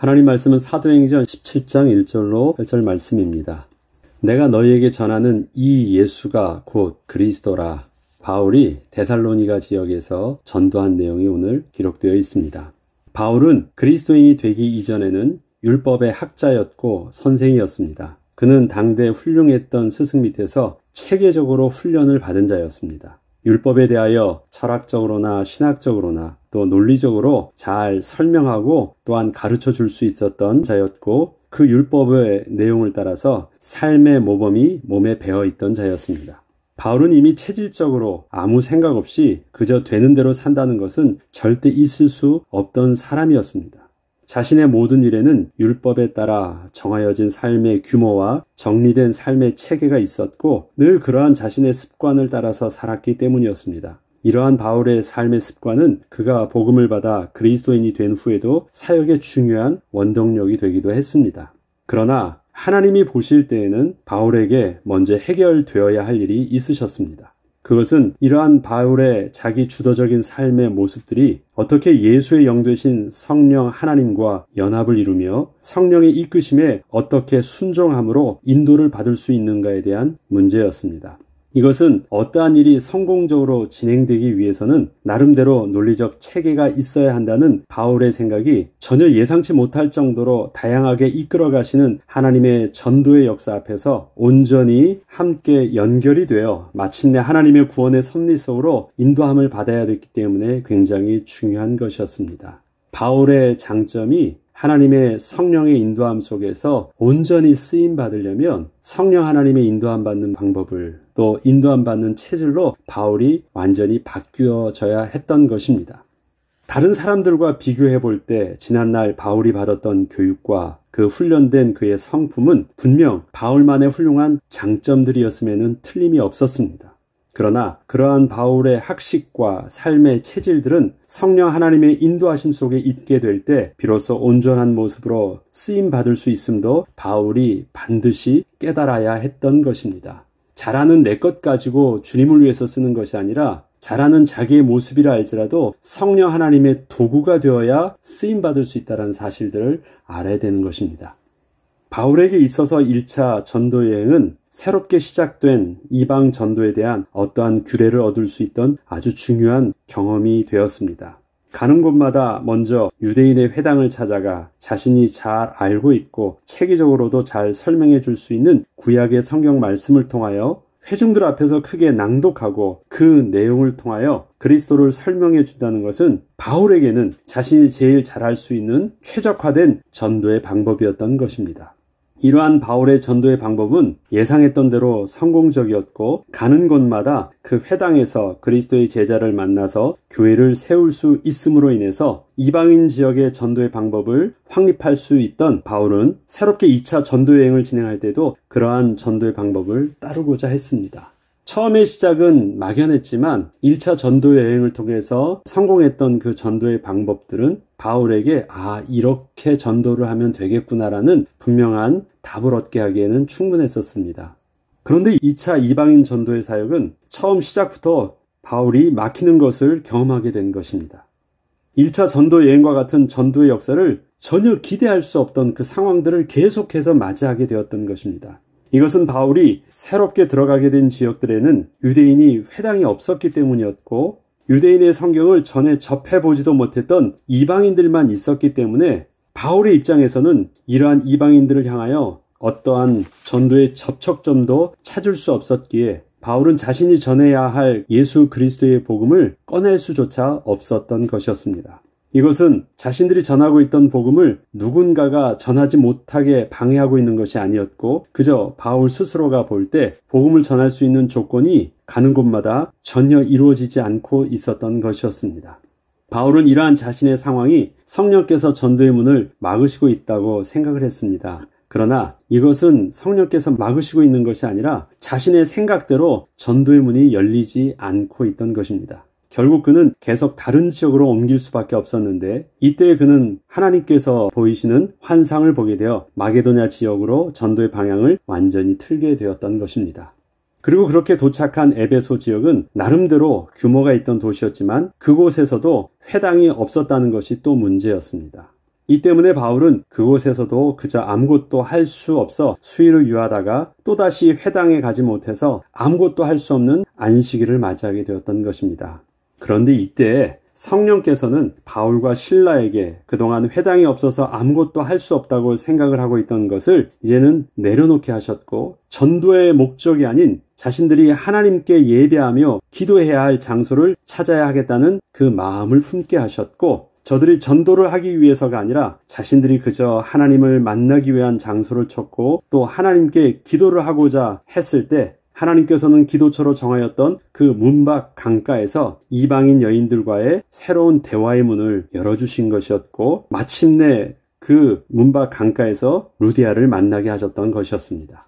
하나님 말씀은 사도행전 17장 1절로 8절 말씀입니다. 내가 너희에게 전하는 이 예수가 곧 그리스도라. 바울이 데살로니가 지역에서 전도한 내용이 오늘 기록되어 있습니다. 바울은 그리스도인이 되기 이전에는 율법의 학자였고 선생이었습니다. 그는 당대 훌륭했던 스승 밑에서 체계적으로 훈련을 받은 자였습니다. 율법에 대하여 철학적으로나 신학적으로나 또 논리적으로 잘 설명하고 또한 가르쳐 줄 수 있었던 자였고 그 율법의 내용을 따라서 삶의 모범이 몸에 배어 있던 자였습니다. 바울은 이미 체질적으로 아무 생각 없이 그저 되는 대로 산다는 것은 절대 있을 수 없던 사람이었습니다. 자신의 모든 일에는 율법에 따라 정하여진 삶의 규모와 정리된 삶의 체계가 있었고 늘 그러한 자신의 습관을 따라서 살았기 때문이었습니다. 이러한 바울의 삶의 습관은 그가 복음을 받아 그리스도인이 된 후에도 사역의 중요한 원동력이 되기도 했습니다. 그러나 하나님이 보실 때에는 바울에게 먼저 해결되어야 할 일이 있으셨습니다. 그것은 이러한 바울의 자기 주도적인 삶의 모습들이 어떻게 예수의 영 되신 성령 하나님과 연합을 이루며 성령의 이끄심에 어떻게 순종함으로 인도를 받을 수 있는가에 대한 문제였습니다. 이것은 어떠한 일이 성공적으로 진행되기 위해서는 나름대로 논리적 체계가 있어야 한다는 바울의 생각이 전혀 예상치 못할 정도로 다양하게 이끌어가시는 하나님의 전도의 역사 앞에서 온전히 함께 연결이 되어 마침내 하나님의 구원의 섭리 속으로 인도함을 받아야 됐기 때문에 굉장히 중요한 것이었습니다. 바울의 장점이 하나님의 성령의 인도함 속에서 온전히 쓰임 받으려면 성령 하나님의 인도함 받는 방법을 또 인도함 받는 체질로 바울이 완전히 바뀌어져야 했던 것입니다. 다른 사람들과 비교해 볼 때 지난날 바울이 받았던 교육과 그 훈련된 그의 성품은 분명 바울만의 훌륭한 장점들이었음에는 틀림이 없었습니다. 그러나 그러한 바울의 학식과 삶의 체질들은 성령 하나님의 인도하심 속에 있게 될 때 비로소 온전한 모습으로 쓰임받을 수 있음도 바울이 반드시 깨달아야 했던 것입니다. 잘하는 내 것 가지고 주님을 위해서 쓰는 것이 아니라 잘하는 자기의 모습이라 할지라도 성령 하나님의 도구가 되어야 쓰임받을 수 있다는 사실들을 알아야 되는 것입니다. 바울에게 있어서 1차 전도 여행은 새롭게 시작된 이방 전도에 대한 어떠한 규례를 얻을 수 있던 아주 중요한 경험이 되었습니다. 가는 곳마다 먼저 유대인의 회당을 찾아가 자신이 잘 알고 있고 체계적으로도 잘 설명해 줄 수 있는 구약의 성경 말씀을 통하여 회중들 앞에서 크게 낭독하고 그 내용을 통하여 그리스도를 설명해 준다는 것은 바울에게는 자신이 제일 잘할 수 있는 최적화된 전도의 방법이었던 것입니다. 이러한 바울의 전도의 방법은 예상했던 대로 성공적이었고 가는 곳마다 그 회당에서 그리스도의 제자를 만나서 교회를 세울 수 있음으로 인해서 이방인 지역의 전도의 방법을 확립할 수 있던 바울은 새롭게 2차 전도 여행을 진행할 때도 그러한 전도의 방법을 따르고자 했습니다. 처음의 시작은 막연했지만 1차 전도 여행을 통해서 성공했던 그 전도의 방법들은 바울에게 이렇게 전도를 하면 되겠구나라는 분명한 답을 얻게 하기에는 충분했었습니다. 그런데 2차 이방인 전도의 사역은 처음 시작부터 바울이 막히는 것을 경험하게 된 것입니다. 1차 전도 여행과 같은 전도의 역사를 전혀 기대할 수 없던 그 상황들을 계속해서 맞이하게 되었던 것입니다. 이것은 바울이 새롭게 들어가게 된 지역들에는 유대인이 회당이 없었기 때문이었고 유대인의 성경을 전에 접해보지도 못했던 이방인들만 있었기 때문에 바울의 입장에서는 이러한 이방인들을 향하여 어떠한 전도의 접촉점도 찾을 수 없었기에 바울은 자신이 전해야 할 예수 그리스도의 복음을 꺼낼 수조차 없었던 것이었습니다. 이것은 자신들이 전하고 있던 복음을 누군가가 전하지 못하게 방해하고 있는 것이 아니었고 그저 바울 스스로가 볼 때 복음을 전할 수 있는 조건이 가는 곳마다 전혀 이루어지지 않고 있었던 것이었습니다. 바울은 이러한 자신의 상황이 성령께서 전도의 문을 막으시고 있다고 생각을 했습니다. 그러나 이것은 성령께서 막으시고 있는 것이 아니라 자신의 생각대로 전도의 문이 열리지 않고 있던 것입니다. 결국 그는 계속 다른 지역으로 옮길 수밖에 없었는데 이때 그는 하나님께서 보이시는 환상을 보게 되어 마게도냐 지역으로 전도의 방향을 완전히 틀게 되었던 것입니다. 그리고 그렇게 도착한 에베소 지역은 나름대로 규모가 있던 도시였지만 그곳에서도 회당이 없었다는 것이 또 문제였습니다. 이 때문에 바울은 그곳에서도 그저 아무것도 할 수 없어 수위를 유하다가 또다시 회당에 가지 못해서 아무것도 할 수 없는 안식일을 맞이하게 되었던 것입니다. 그런데 이때 성령께서는 바울과 실라에게 그동안 회당이 없어서 아무것도 할 수 없다고 생각을 하고 있던 것을 이제는 내려놓게 하셨고, 전도의 목적이 아닌 자신들이 하나님께 예배하며 기도해야 할 장소를 찾아야 하겠다는 그 마음을 품게 하셨고, 저들이 전도를 하기 위해서가 아니라 자신들이 그저 하나님을 만나기 위한 장소를 찾고 또 하나님께 기도를 하고자 했을 때 하나님께서는 기도처로 정하였던 그 문밖 강가에서 이방인 여인들과의 새로운 대화의 문을 열어주신 것이었고, 마침내 그 문밖 강가에서 루디아를 만나게 하셨던 것이었습니다.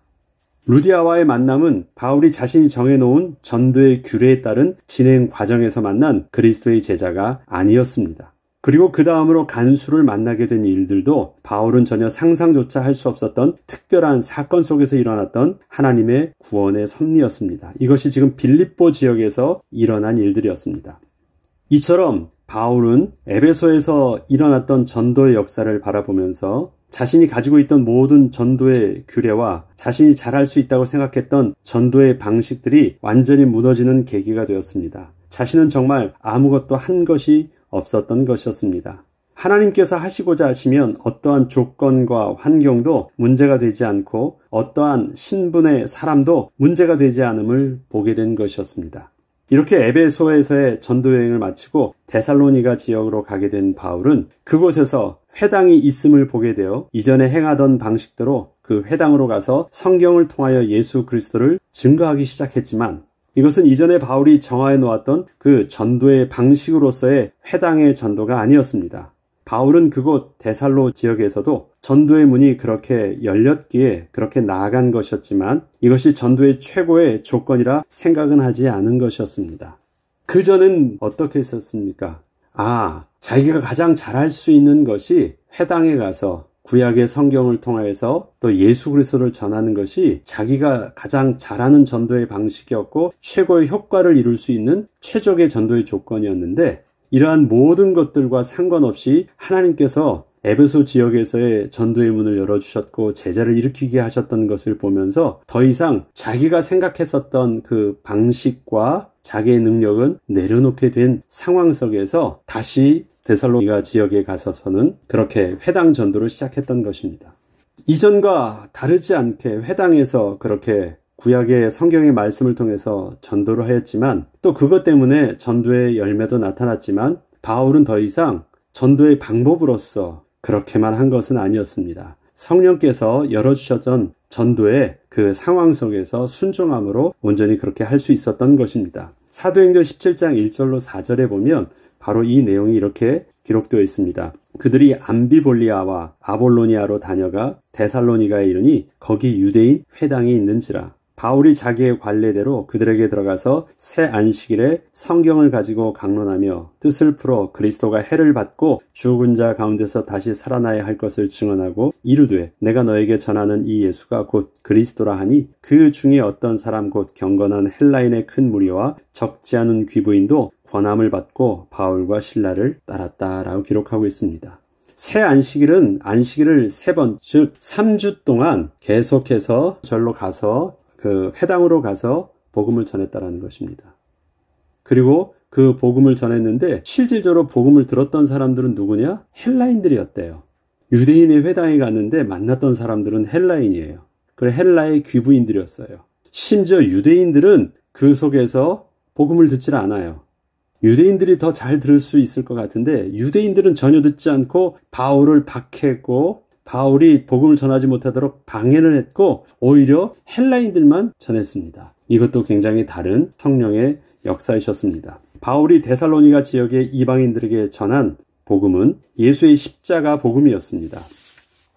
루디아와의 만남은 바울이 자신이 정해놓은 전도의 규례에 따른 진행 과정에서 만난 그리스도의 제자가 아니었습니다. 그리고 그 다음으로 간수를 만나게 된 일들도 바울은 전혀 상상조차 할 수 없었던 특별한 사건 속에서 일어났던 하나님의 구원의 섭리였습니다. 이것이 지금 빌립보 지역에서 일어난 일들이었습니다. 이처럼 바울은 에베소에서 일어났던 전도의 역사를 바라보면서 자신이 가지고 있던 모든 전도의 규례와 자신이 잘할 수 있다고 생각했던 전도의 방식들이 완전히 무너지는 계기가 되었습니다. 자신은 정말 아무것도 한 것이 없었던 것이었습니다. 하나님께서 하시고자 하시면 어떠한 조건과 환경도 문제가 되지 않고 어떠한 신분의 사람도 문제가 되지 않음을 보게 된 것이었습니다. 이렇게 에베소에서의 전도 여행을 마치고 데살로니가 지역으로 가게 된 바울은 그곳에서 회당이 있음을 보게 되어 이전에 행하던 방식대로 그 회당으로 가서 성경을 통하여 예수 그리스도를 증거하기 시작했지만, 이것은 이전에 바울이 정하여 놓았던 그 전도의 방식으로서의 회당의 전도가 아니었습니다. 바울은 그곳 데살로 지역에서도 전도의 문이 그렇게 열렸기에 그렇게 나아간 것이었지만, 이것이 전도의 최고의 조건이라 생각은 하지 않은 것이었습니다. 그전엔 어떻게 했었습니까? 자기가 가장 잘할 수 있는 것이 회당에 가서 구약의 성경을 통해서 또 예수 그리스도를 전하는 것이 자기가 가장 잘하는 전도의 방식이었고 최고의 효과를 이룰 수 있는 최적의 전도의 조건이었는데, 이러한 모든 것들과 상관없이 하나님께서 에베소 지역에서의 전도의 문을 열어주셨고 제자를 일으키게 하셨던 것을 보면서 더 이상 자기가 생각했었던 그 방식과 자기의 능력은 내려놓게 된 상황 속에서 다시 데살로니가 지역에 가서서는 그렇게 회당 전도를 시작했던 것입니다. 이전과 다르지 않게 회당에서 그렇게 구약의 성경의 말씀을 통해서 전도를 하였지만, 또 그것 때문에 전도의 열매도 나타났지만 바울은 더 이상 전도의 방법으로서 그렇게만 한 것은 아니었습니다. 성령께서 열어주셨던 전도의 그 상황 속에서 순종함으로 온전히 그렇게 할 수 있었던 것입니다. 사도행전 17장 1절로 4절에 보면 바로 이 내용이 이렇게 기록되어 있습니다. 그들이 암비볼리아와 아볼로니아로 다녀가 데살로니가에 이르니 거기 유대인 회당이 있는지라. 바울이 자기의 관례대로 그들에게 들어가서 새 안식일에 성경을 가지고 강론하며 뜻을 풀어 그리스도가 해를 받고 죽은 자 가운데서 다시 살아나야 할 것을 증언하고 이르되 내가 너에게 전하는 이 예수가 곧 그리스도라 하니 그 중에 어떤 사람 곧 경건한 헬라인의 큰 무리와 적지 않은 귀부인도 권함을 받고 바울과 실라를 따랐다라고 기록하고 있습니다. 새 안식일은 안식일을 3번, 즉 3주 동안 계속해서 절로 가서 그 회당으로 가서 복음을 전했다라는 것입니다. 그리고 그 복음을 전했는데 실질적으로 복음을 들었던 사람들은 누구냐? 헬라인들이었대요. 유대인의 회당에 갔는데 만났던 사람들은 헬라인이에요. 그 헬라의 귀부인들이었어요. 심지어 유대인들은 그 속에서 복음을 듣질 않아요. 유대인들이 더 잘 들을 수 있을 것 같은데 유대인들은 전혀 듣지 않고 바울을 박해했고 바울이 복음을 전하지 못하도록 방해를 했고 오히려 헬라인들만 전했습니다. 이것도 굉장히 다른 성령의 역사이셨습니다. 바울이 데살로니가 지역의 이방인들에게 전한 복음은 예수의 십자가 복음이었습니다.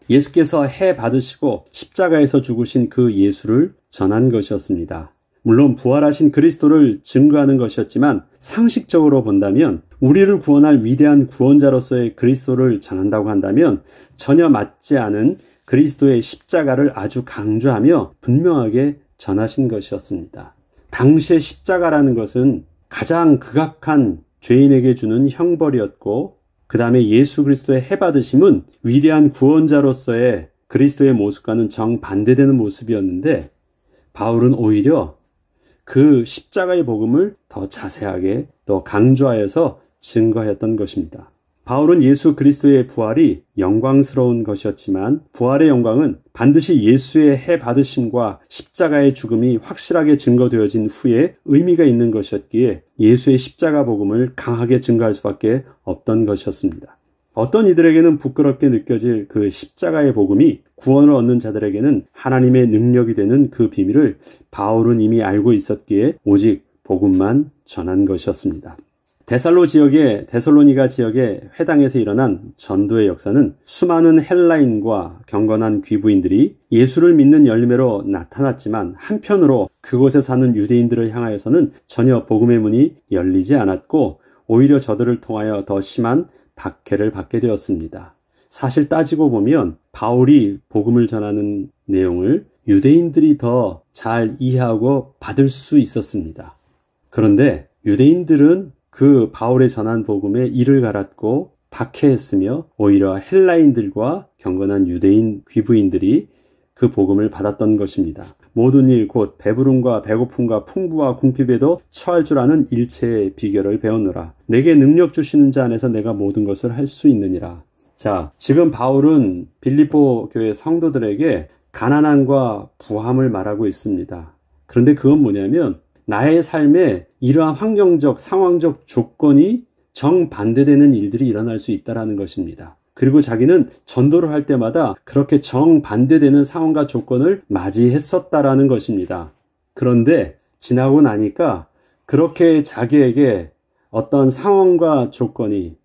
예수께서 해 받으시고 십자가에서 죽으신 그 예수를 전한 것이었습니다. 물론 부활하신 그리스도를 증거하는 것이었지만 상식적으로 본다면 우리를 구원할 위대한 구원자로서의 그리스도를 전한다고 한다면 전혀 맞지 않은 그리스도의 십자가를 아주 강조하며 분명하게 전하신 것이었습니다. 당시의 십자가라는 것은 가장 극악한 죄인에게 주는 형벌이었고 그 다음에 예수 그리스도의 해받으심은 위대한 구원자로서의 그리스도의 모습과는 정반대되는 모습이었는데 바울은 오히려 그 십자가의 복음을 더 자세하게 더 강조하여서 증거했던 것입니다. 바울은 예수 그리스도의 부활이 영광스러운 것이었지만 부활의 영광은 반드시 예수의 해받으심과 십자가의 죽음이 확실하게 증거되어진 후에 의미가 있는 것이었기에 예수의 십자가 복음을 강하게 증거할 수밖에 없던 것이었습니다. 어떤 이들에게는 부끄럽게 느껴질 그 십자가의 복음이 구원을 얻는 자들에게는 하나님의 능력이 되는 그 비밀을 바울은 이미 알고 있었기에 오직 복음만 전한 것이었습니다. 데살로니가 지역의 회당에서 일어난 전도의 역사는 수많은 헬라인과 경건한 귀부인들이 예수를 믿는 열매로 나타났지만 한편으로 그곳에 사는 유대인들을 향하여서는 전혀 복음의 문이 열리지 않았고 오히려 저들을 통하여 더 심한 박해를 받게 되었습니다. 사실 따지고 보면 바울이 복음을 전하는 내용을 유대인들이 더 잘 이해하고 받을 수 있었습니다. 그런데 유대인들은 그 바울의 전한 복음에 이를 갈았고 박해했으며 오히려 헬라인들과 경건한 유대인 귀부인들이 그 복음을 받았던 것입니다. 모든 일 곧 배부름과 배고픔과 풍부와 궁핍에도 처할 줄 아는 일체의 비결을 배웠노라. 내게 능력 주시는 자 안에서 내가 모든 것을 할 수 있느니라. 자, 지금 바울은 빌립보 교회 성도들에게 가난함과 부함을 말하고 있습니다. 그런데 그건 뭐냐면 나의 삶에 이러한 환경적, 상황적 조건이 정반대되는 일들이 일어날 수 있다는 것입니다. 그리고 자기는 전도를 할 때마다 그렇게 정반대되는 상황과 조건을 맞이했었다라는 것입니다. 그런데 지나고 나니까 그렇게 자기에게 어떤 상황과 조건이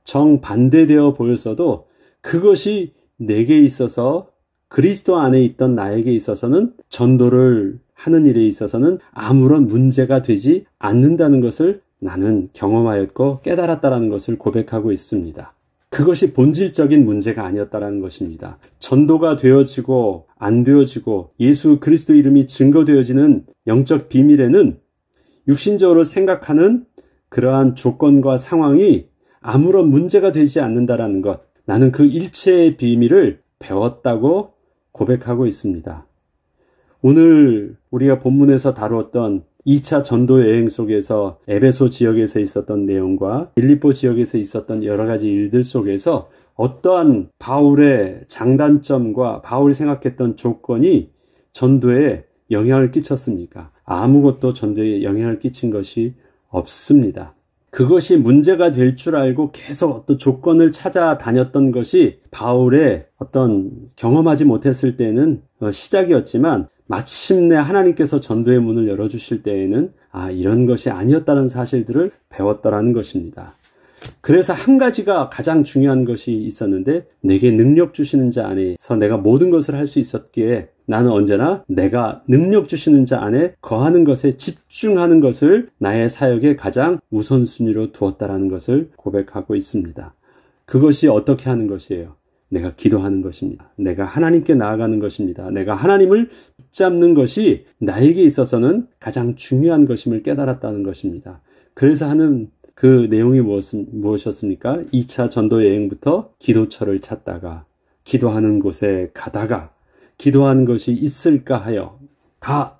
정반대되어 보였어도 그것이 내게 있어서 그리스도 안에 있던 나에게 있어서는 전도를 하는 일에 있어서는 아무런 문제가 되지 않는다는 것을 나는 경험하였고 깨달았다는 것을 고백하고 있습니다. 그것이 본질적인 문제가 아니었다는 것입니다. 전도가 되어지고 안 되어지고 예수 그리스도 이름이 증거되어지는 영적 비밀에는 육신적으로 생각하는 그러한 조건과 상황이 아무런 문제가 되지 않는다는 것, 나는 그 일체의 비밀을 배웠다고 고백하고 있습니다. 오늘 우리가 본문에서 다루었던 2차 전도 여행 속에서 에베소 지역에서 있었던 내용과 빌립보 지역에서 있었던 여러 가지 일들 속에서 어떠한 바울의 장단점과 바울이 생각했던 조건이 전도에 영향을 끼쳤습니까? 아무것도 전도에 영향을 끼친 것이 없습니다. 그것이 문제가 될 줄 알고 계속 어떤 조건을 찾아다녔던 것이 바울의 어떤 경험하지 못했을 때는 시작이었지만 마침내 하나님께서 전도의 문을 열어주실 때에는 이런 것이 아니었다는 사실들을 배웠다라는 것입니다. 그래서 한 가지가 가장 중요한 것이 있었는데 내게 능력 주시는 자 안에서 내가 모든 것을 할 수 있었기에 나는 언제나 내가 능력 주시는 자 안에 거하는 것에 집중하는 것을 나의 사역의 가장 우선순위로 두었다라는 것을 고백하고 있습니다. 그것이 어떻게 하는 것이에요? 내가 기도하는 것입니다. 내가 하나님께 나아가는 것입니다. 내가 하나님을 붙잡는 것이 나에게 있어서는 가장 중요한 것임을 깨달았다는 것입니다. 그래서 하는 그 내용이 무엇이었습니까? 2차 전도 여행부터 기도처를 찾다가 기도하는 곳에 가다가 기도하는 것이 있을까 하여 다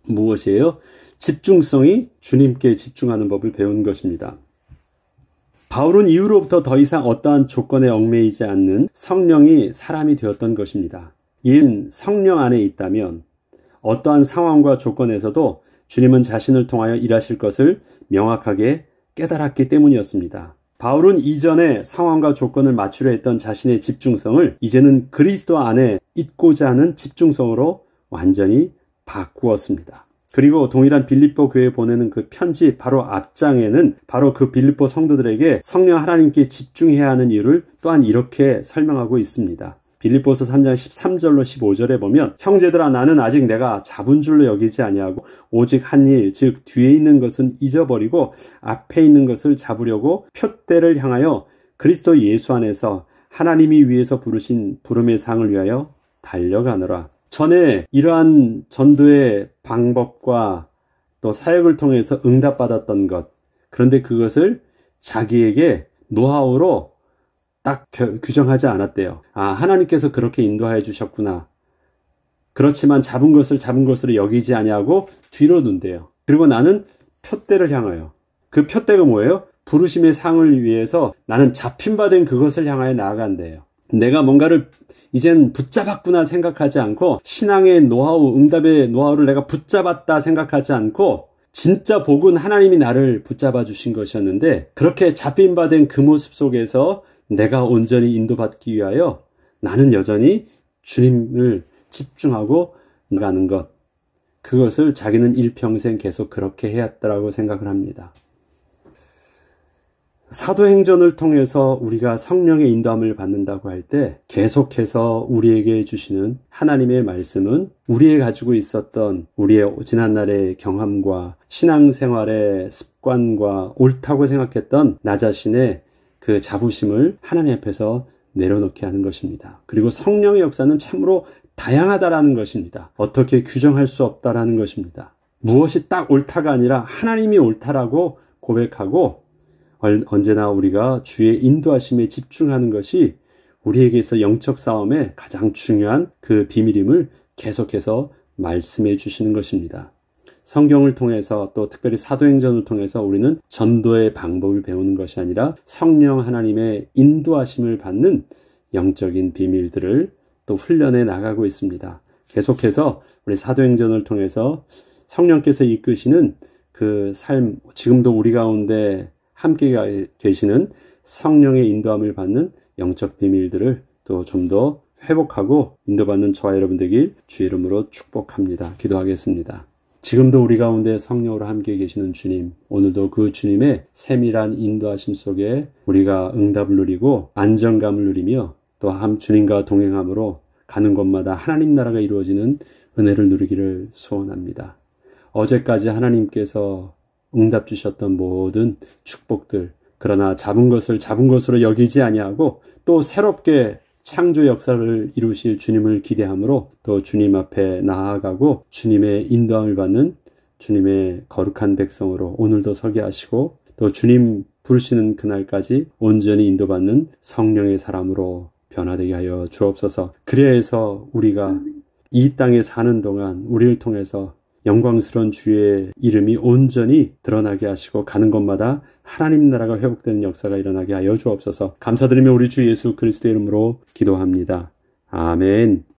무엇이에요? 집중성이 주님께 집중하는 법을 배운 것입니다. 바울은 이후로부터 더 이상 어떠한 조건에 얽매이지 않는 성령이 사람이 되었던 것입니다. 이는 성령 안에 있다면 어떠한 상황과 조건에서도 주님은 자신을 통하여 일하실 것을 명확하게 깨달았기 때문이었습니다. 바울은 이전에 상황과 조건을 맞추려 했던 자신의 집중성을 이제는 그리스도 안에 있고자 하는 집중성으로 완전히 바꾸었습니다. 그리고 동일한 빌립보 교회에 보내는 그 편지 바로 앞장에는 바로 그 빌립보 성도들에게 성령 하나님께 집중해야 하는 이유를 또한 이렇게 설명하고 있습니다. 빌립보서 3장 13절로 15절에 보면 형제들아 나는 아직 내가 잡은 줄로 여기지 아니하고 오직 한 일 즉 뒤에 있는 것은 잊어버리고 앞에 있는 것을 잡으려고 표대를 향하여 그리스도 예수 안에서 하나님이 위에서 부르신 부름의 상을 위하여 달려가노라. 전에 이러한 전도의 방법과 또 사역을 통해서 응답받았던 것, 그런데 그것을 자기에게 노하우로 딱 규정하지 않았대요. 아, 하나님께서 그렇게 인도하여 주셨구나. 그렇지만 잡은 것을 잡은 것으로 여기지 아니하고 뒤로 둔대요. 그리고 나는 표대를 향하여. 그 표대가 뭐예요? 부르심의 상을 위해서 나는 잡힌 바 된 그것을 향하여 나아간대요. 내가 뭔가를 이젠 붙잡았구나 생각하지 않고, 신앙의 노하우, 응답의 노하우를 내가 붙잡았다 생각하지 않고, 진짜 복은 하나님이 나를 붙잡아 주신 것이었는데, 그렇게 잡힌 바 된 그 모습 속에서 내가 온전히 인도받기 위하여 나는 여전히 주님을 집중하고 나가는 것, 그것을 자기는 일평생 계속 그렇게 해왔다라고 생각을 합니다. 사도행전을 통해서 우리가 성령의 인도함을 받는다고 할 때 계속해서 우리에게 주시는 하나님의 말씀은 우리의 가지고 있었던 우리의 지난날의 경험과 신앙생활의 습관과 옳다고 생각했던 나 자신의 그 자부심을 하나님 앞에서 내려놓게 하는 것입니다. 그리고 성령의 역사는 참으로 다양하다라는 것입니다. 어떻게 규정할 수 없다라는 것입니다. 무엇이 딱 옳다가 아니라 하나님이 옳다라고 고백하고, 언제나 우리가 주의 인도하심에 집중하는 것이 우리에게서 영적 싸움의 가장 중요한 그 비밀임을 계속해서 말씀해 주시는 것입니다. 성경을 통해서, 또 특별히 사도행전을 통해서 우리는 전도의 방법을 배우는 것이 아니라 성령 하나님의 인도하심을 받는 영적인 비밀들을 또 훈련해 나가고 있습니다. 계속해서 우리 사도행전을 통해서 성령께서 이끄시는 그 삶, 지금도 우리 가운데 함께 계시는 성령의 인도함을 받는 영적 비밀들을 또 좀 더 회복하고 인도받는 저와 여러분 되길 주의 이름으로 축복합니다. 기도하겠습니다. 지금도 우리 가운데 성령으로 함께 계시는 주님, 오늘도 그 주님의 세밀한 인도하심 속에 우리가 응답을 누리고 안정감을 누리며 또 주님과 동행함으로 가는 곳마다 하나님 나라가 이루어지는 은혜를 누리기를 소원합니다. 어제까지 하나님께서 응답 주셨던 모든 축복들, 그러나 잡은 것을 잡은 것으로 여기지 아니하고 또 새롭게 창조 역사를 이루실 주님을 기대함으로 또 주님 앞에 나아가고 주님의 인도함을 받는 주님의 거룩한 백성으로 오늘도 서게 하시고, 또 주님 부르시는 그날까지 온전히 인도받는 성령의 사람으로 변화되게 하여 주옵소서. 그래서 우리가 이 땅에 사는 동안 우리를 통해서 영광스러운 주의 이름이 온전히 드러나게 하시고 가는 곳마다 하나님 나라가 회복되는 역사가 일어나게 하여 주옵소서. 감사드리며 우리 주 예수 그리스도의 이름으로 기도합니다. 아멘.